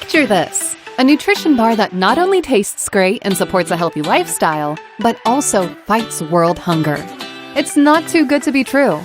Picture this, a nutrition bar that not only tastes great and supports a healthy lifestyle, but also fights world hunger. It's not too good to be true.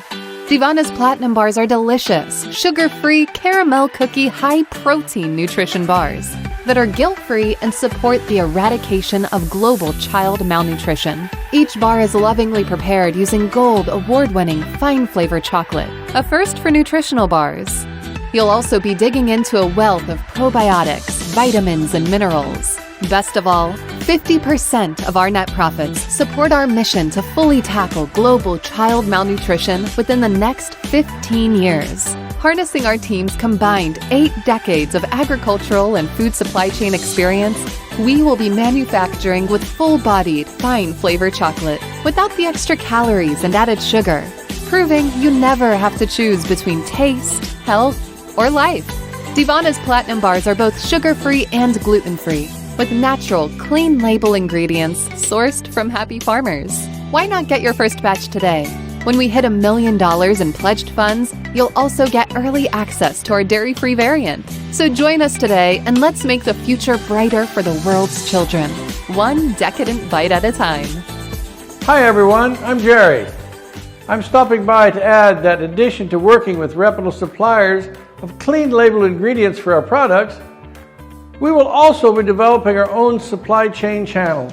Divana's Platinum bars are delicious, sugar-free, caramel cookie, high-protein nutrition bars that are guilt-free and support the eradication of global child malnutrition. Each bar is lovingly prepared using Gold award-winning fine-flavor chocolate, a first for nutritional bars. You'll also be digging into a wealth of probiotics, vitamins, and minerals. Best of all, 50% of our net profits support our mission to fully tackle global child malnutrition within the next 15 years. Harnessing our team's combined 8 decades of agricultural and food supply chain experience, we will be manufacturing with full-bodied, fine-flavor chocolate without the extra calories and added sugar, proving you never have to choose between taste, health, or life. Divana's Platinum bars are both sugar-free and gluten-free, with natural, clean label ingredients sourced from happy farmers. Why not get your first batch today? When we hit $1 million in pledged funds, you'll also get early access to our dairy-free variant. So join us today and let's make the future brighter for the world's children, one decadent bite at a time. Hi everyone, I'm Jerry. I'm stopping by to add that in addition to working with reputable suppliers of clean label ingredients for our products, we will also be developing our own supply chain channels.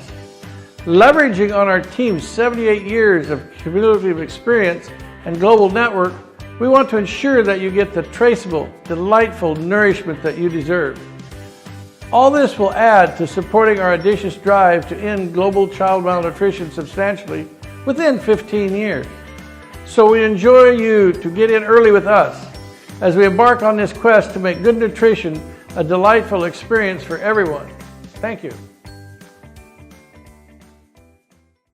Leveraging on our team's 78 years of cumulative experience and global network, we want to ensure that you get the traceable, delightful nourishment that you deserve. All this will add to supporting our audacious drive to end global child malnutrition substantially within 15 years. So we enjoy you to get in early with us as we embark on this quest to make good nutrition a delightful experience for everyone. Thank you.